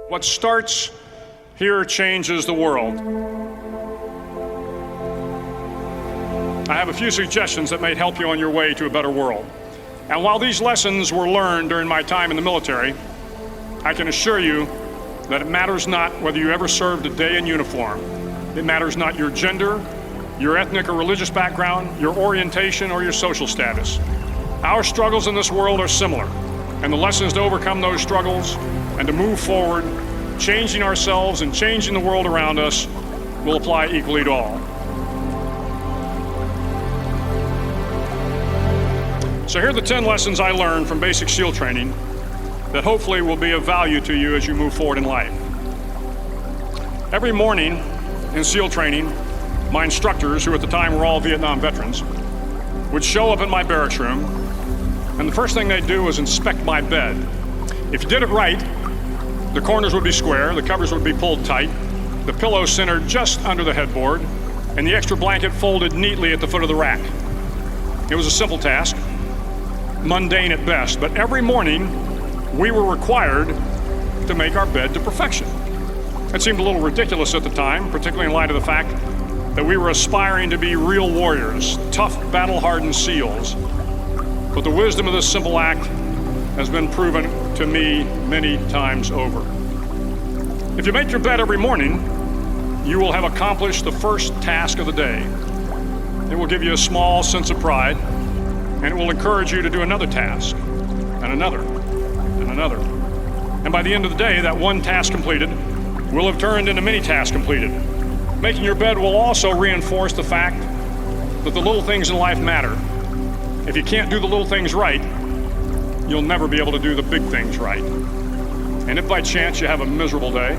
What starts here changes the world. I have a few suggestions that may help you on your way to a better world. And while these lessons were learned during my time in the military, I can assure you that it matters not whether you ever served a day in uniform. It matters not your gender, your ethnic or religious background, your orientation, or your social status. Our struggles in this world are similar, and the lessons to overcome those struggles and to move forward, changing ourselves and changing the world around us, will apply equally to all. So here are the 10 lessons I learned from basic SEAL training that hopefully will be of value to you as you move forward in life. Every morning in SEAL training, my instructors, who at the time were all Vietnam veterans, would show up in my barracks room, and the first thing they'd do was inspect my bed. If you did it right, the corners would be square, the covers would be pulled tight, the pillow centered just under the headboard, and the extra blanket folded neatly at the foot of the rack. It was a simple task, mundane at best, but every morning we were required to make our bed to perfection. It seemed a little ridiculous at the time, particularly in light of the fact that we were aspiring to be real warriors, tough, battle-hardened SEALs. But the wisdom of this simple act has been proven to me many times over. If you make your bed every morning, you will have accomplished the first task of the day. It will give you a small sense of pride, and it will encourage you to do another task, and another, and another. And by the end of the day, that one task completed will have turned into many tasks completed. Making your bed will also reinforce the fact that the little things in life matter. If you can't do the little things right, you'll never be able to do the big things right. And if by chance you have a miserable day,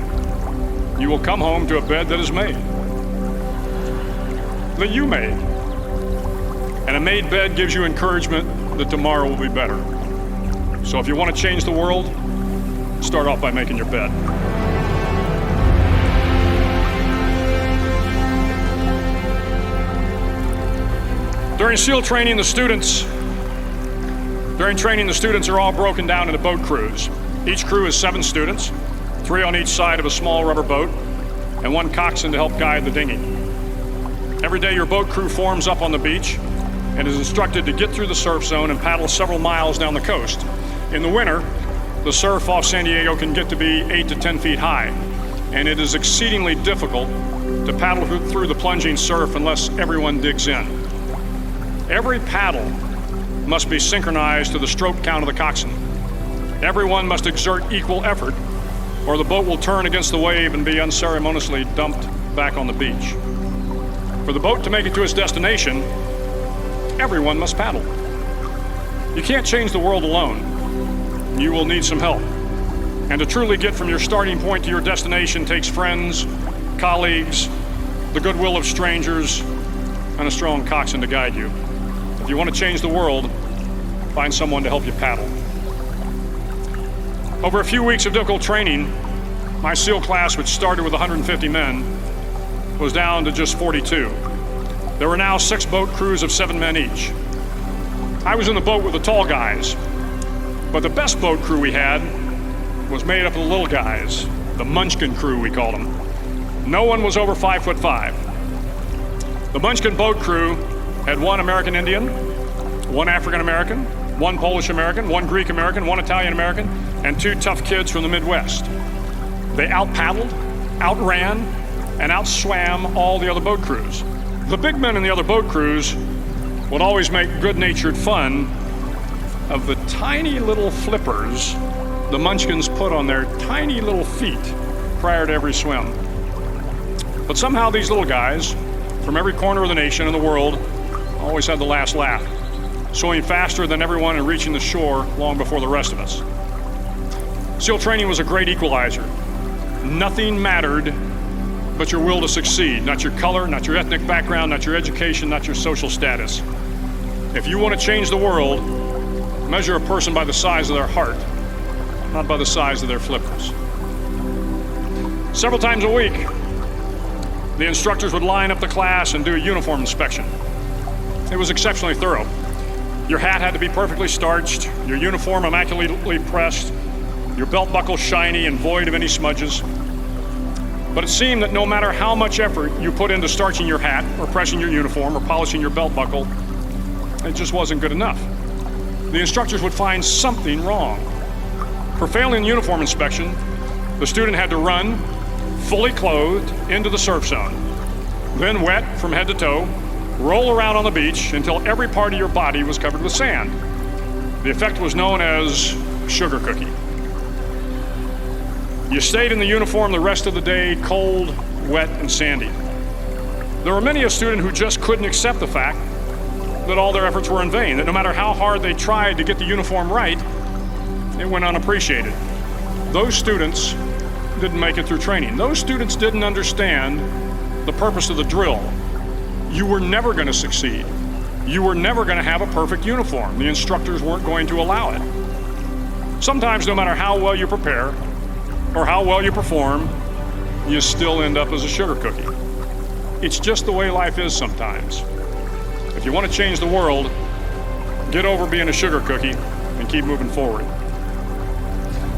you will come home to a bed that is made, that you made. And a made bed gives you encouragement that tomorrow will be better. So if you want to change the world, start off by making your bed. During SEAL training, the students are all broken down into boat crews. Each crew is 7 students, 3 on each side of a small rubber boat, and 1 coxswain to help guide the dinghy. Every day your boat crew forms up on the beach and is instructed to get through the surf zone and paddle several miles down the coast. In the winter, the surf off San Diego can get to be 8 to 10 feet high, and it is exceedingly difficult to paddle through the plunging surf unless everyone digs in. Every paddle must be synchronized to the stroke count of the coxswain. Everyone must exert equal effort, or the boat will turn against the wave and be unceremoniously dumped back on the beach. For the boat to make it to its destination, everyone must paddle. You can't change the world alone. You will need some help. And to truly get from your starting point to your destination takes friends, colleagues, the goodwill of strangers, and a strong coxswain to guide you. If you want to change the world, find someone to help you paddle. Over a few weeks of difficult training, my SEAL class, which started with 150 men, was down to just 42. There were now 6 boat crews of 7 men each. I was in the boat with the tall guys, but the best boat crew we had was made up of the little guys, the Munchkin crew we called them. No one was over 5'5". The Munchkin boat crew had 1 American Indian, 1 African American, 1 Polish American, 1 Greek American, 1 Italian American, and 2 tough kids from the Midwest. They out-paddled, outran, and outswam all the other boat crews. The big men in the other boat crews would always make good-natured fun of the tiny little flippers the Munchkins put on their tiny little feet prior to every swim. But somehow these little guys from every corner of the nation and the world always had the last laugh, swimming faster than everyone and reaching the shore long before the rest of us. SEAL training was a great equalizer. Nothing mattered but your will to succeed, not your color, not your ethnic background, not your education, not your social status. If you want to change the world, measure a person by the size of their heart, not by the size of their flippers. Several times a week, the instructors would line up the class and do a uniform inspection. It was exceptionally thorough. Your hat had to be perfectly starched, your uniform immaculately pressed, your belt buckle shiny and void of any smudges. But it seemed that no matter how much effort you put into starching your hat or pressing your uniform or polishing your belt buckle, it just wasn't good enough. The instructors would find something wrong. For failing the uniform inspection, the student had to run, fully clothed, into the surf zone, then wet from head to toe, roll around on the beach until every part of your body was covered with sand. The effect was known as sugar cookie. You stayed in the uniform the rest of the day, cold, wet, and sandy. There were many a student who just couldn't accept the fact that all their efforts were in vain, that no matter how hard they tried to get the uniform right, it went unappreciated. Those students didn't make it through training. Those students didn't understand the purpose of the drill. You were never going to succeed. You were never going to have a perfect uniform. The instructors weren't going to allow it. Sometimes, no matter how well you prepare or how well you perform, you still end up as a sugar cookie. It's just the way life is sometimes. If you want to change the world, get over being a sugar cookie and keep moving forward.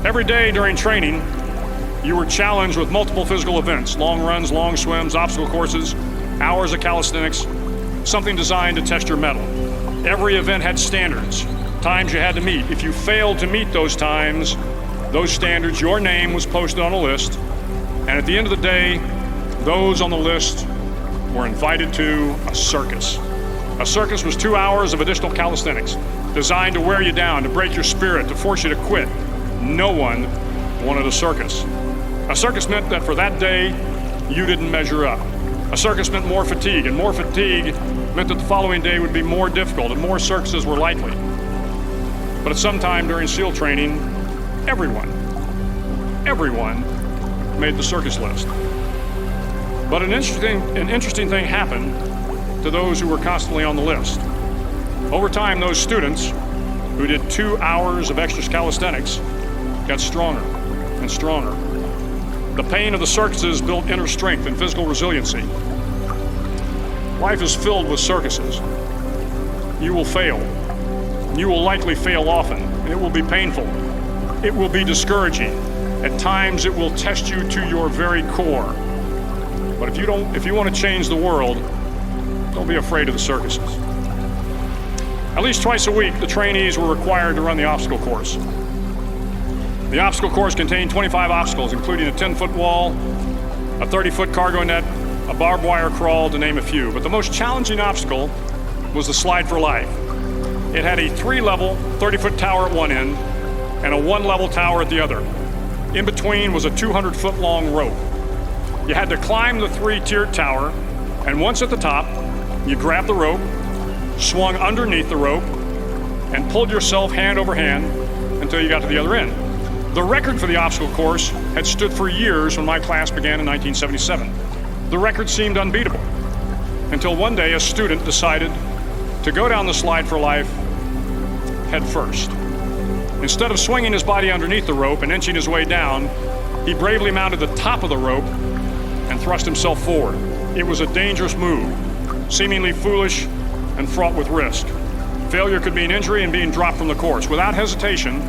Every day during training, you were challenged with multiple physical events: long runs, long swims, obstacle courses, hours of calisthenics, something designed to test your mettle. Every event had standards, times you had to meet. If you failed to meet those times, those standards, your name was posted on a list, and at the end of the day, those on the list were invited to a circus. A circus was 2 hours of additional calisthenics, designed to wear you down, to break your spirit, to force you to quit. No one wanted a circus. A circus meant that for that day, you didn't measure up. A circus meant more fatigue, and more fatigue meant that the following day would be more difficult and more circuses were likely. But at some time during SEAL training, everyone made the circus list. But an interesting thing happened to those who were constantly on the list. Over time, those students who did 2 hours of extra calisthenics got stronger and stronger. The pain of the circuses built inner strength and physical resiliency. Life is filled with circuses. You will fail. You will likely fail often. It will be painful. It will be discouraging. At times, it will test you to your very core. But if you want to change the world, don't be afraid of the circuses. At least twice a week, the trainees were required to run the obstacle course. The obstacle course contained 25 obstacles, including a 10-foot wall, a 30-foot cargo net, a barbed wire crawl, to name a few. But the most challenging obstacle was the slide for life. It had a 3-level, 30-foot tower at one end and a 1-level tower at the other. In between was a 200-foot long rope. You had to climb the 3-tiered tower, and once at the top, you grabbed the rope, swung underneath the rope, and pulled yourself hand over hand until you got to the other end. The record for the obstacle course had stood for years when my class began in 1977. The record seemed unbeatable, until one day a student decided to go down the slide for life head first. Instead of swinging his body underneath the rope and inching his way down, he bravely mounted the top of the rope and thrust himself forward. It was a dangerous move, seemingly foolish and fraught with risk. Failure could mean injury and being dropped from the course. Without hesitation,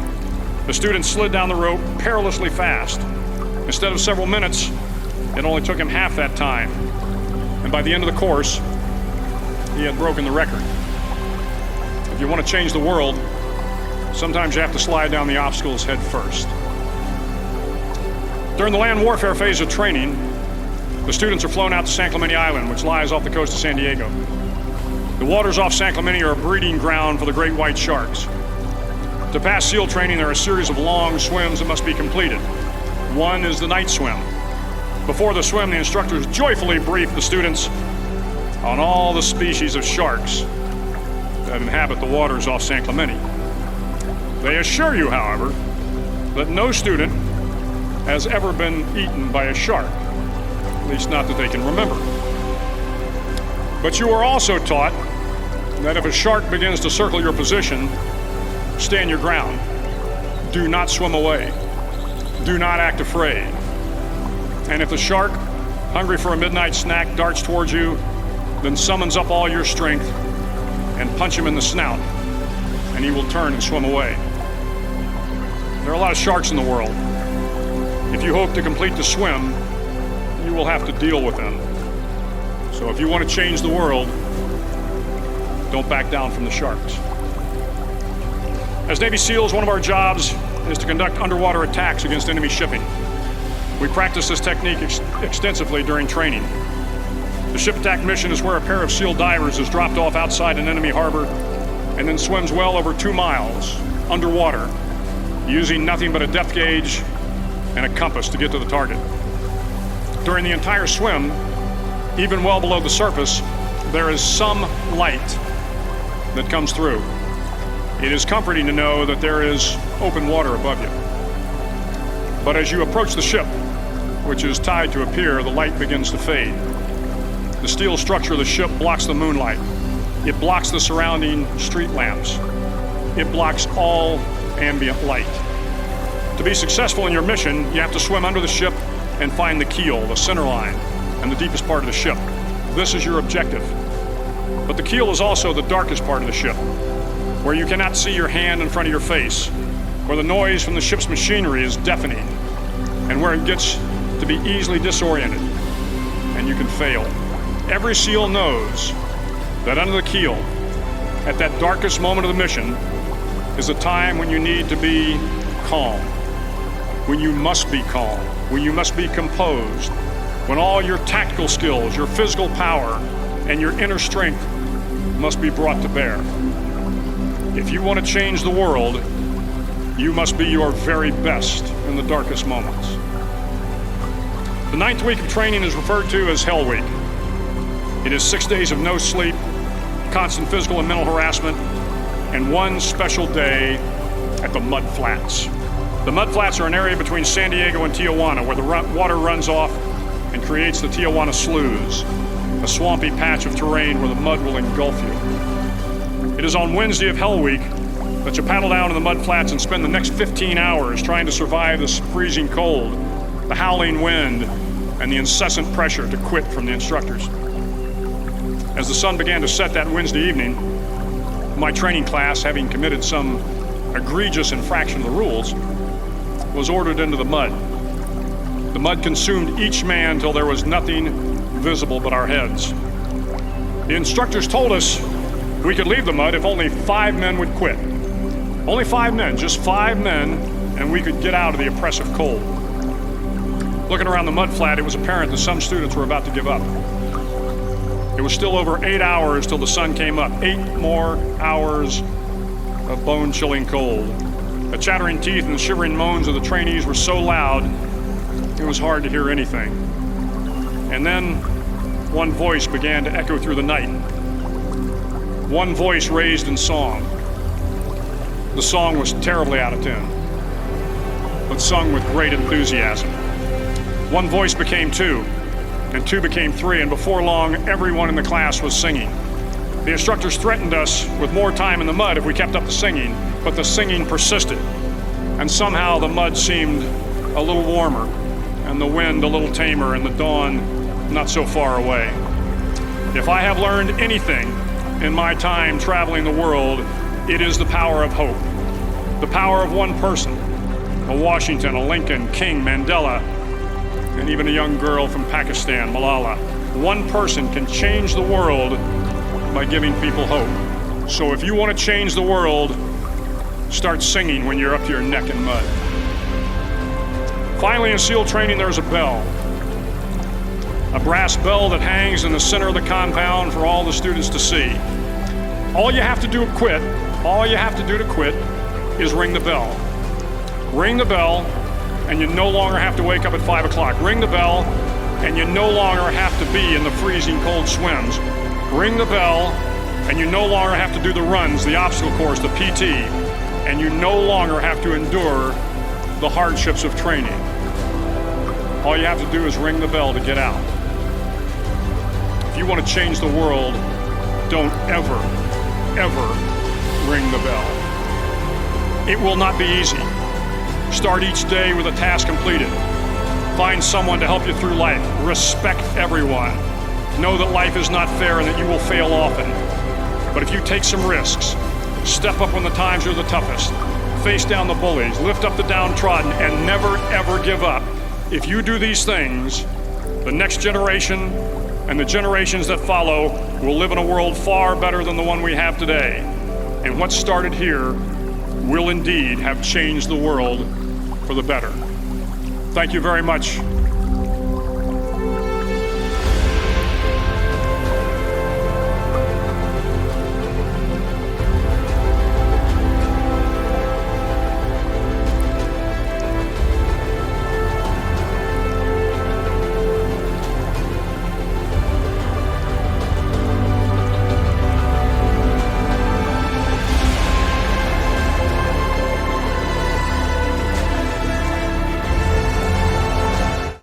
the student slid down the rope perilously fast. Instead of several minutes, it only took him half that time. And by the end of the course, he had broken the record. If you want to change the world, sometimes you have to slide down the obstacles head first. During the land warfare phase of training, the students are flown out to San Clemente Island, which lies off the coast of San Diego. The waters off San Clemente are a breeding ground for the great white sharks. To pass SEAL training, there are a series of long swims that must be completed. One is the night swim. Before the swim, the instructors joyfully brief the students on all the species of sharks that inhabit the waters off San Clemente. They assure you, however, that no student has ever been eaten by a shark, at least not that they can remember. But you are also taught that if a shark begins to circle your position, stand your ground. Do not swim away. Do not act afraid. And if the shark, hungry for a midnight snack, darts towards you, then summons up all your strength and punch him in the snout, and he will turn and swim away. There are a lot of sharks in the world. If you hope to complete the swim, you will have to deal with them. So if you want to change the world, don't back down from the sharks. As Navy SEALs, one of our jobs is to conduct underwater attacks against enemy shipping. We practice this technique extensively during training. The ship attack mission is where a pair of SEAL divers is dropped off outside an enemy harbor and then swims well over 2 miles underwater, using nothing but a depth gauge and a compass to get to the target. During the entire swim, even well below the surface, there is some light that comes through. It is comforting to know that there is open water above you. But as you approach the ship, which is tied to a pier, the light begins to fade. The steel structure of the ship blocks the moonlight. It blocks the surrounding street lamps. It blocks all ambient light. To be successful in your mission, you have to swim under the ship and find the keel, the center line, and the deepest part of the ship. This is your objective. But the keel is also the darkest part of the ship, where you cannot see your hand in front of your face, where the noise from the ship's machinery is deafening, and where it gets to be easily disoriented, and you can fail. Every SEAL knows that under the keel, at that darkest moment of the mission, is a time when you need to be calm, when you must be calm, when you must be composed, when all your tactical skills, your physical power, and your inner strength must be brought to bear. If you want to change the world, you must be your very best in the darkest moments. The 9th week of training is referred to as Hell Week. It is 6 days of no sleep, constant physical and mental harassment, and one special day at the Mud Flats. The Mud Flats are an area between San Diego and Tijuana where the water runs off and creates the Tijuana Sloughs, a swampy patch of terrain where the mud will engulf you. It is on Wednesday of Hell Week that you paddle down to the Mud Flats and spend the next 15 hours trying to survive the freezing cold, the howling wind, and the incessant pressure to quit from the instructors. As the sun began to set that Wednesday evening, my training class, having committed some egregious infraction of the rules, was ordered into the mud. The mud consumed each man till there was nothing visible but our heads. The instructors told us we could leave the mud if only 5 men would quit. Only 5 men, just 5 men, and we could get out of the oppressive cold. Looking around the mud flat, it was apparent that some students were about to give up. It was still over 8 hours till the sun came up. 8 more hours of bone-chilling cold. The chattering teeth and the shivering moans of the trainees were so loud, it was hard to hear anything. And then one voice began to echo through the night. One voice raised in song. The song was terribly out of tune, but sung with great enthusiasm. One voice became 2, and 2 became 3, and before long, everyone in the class was singing. The instructors threatened us with more time in the mud if we kept up the singing, but the singing persisted, and somehow the mud seemed a little warmer, and the wind a little tamer, and the dawn not so far away. If I have learned anything in my time traveling the world, it is the power of hope. The power of one person, a Washington, a Lincoln, King, Mandela, and even a young girl from Pakistan, Malala. One person can change the world by giving people hope. So if you want to change the world, start singing when you're up to your neck in mud. Finally, in SEAL training, there's a bell. A brass bell that hangs in the center of the compound for all the students to see. All you have to do to quit is ring the bell. Ring the bell, and you no longer have to wake up at 5 o'clock. Ring the bell, and you no longer have to be in the freezing cold swims. Ring the bell, and you no longer have to do the runs, the obstacle course, the PT, and you no longer have to endure the hardships of training. All you have to do is ring the bell to get out. If you want to change the world, don't ever ring the bell. It will not be easy. Start each day with a task completed. Find someone to help you through life. Respect everyone. Know that life is not fair and that you will fail often. But if you take some risks, step up when the times are the toughest, face down the bullies, lift up the downtrodden, and never, ever give up. If you do these things, the next generation and the generations that follow will live in a world far better than the one we have today. And what started here will indeed have changed the world for the better. Thank you very much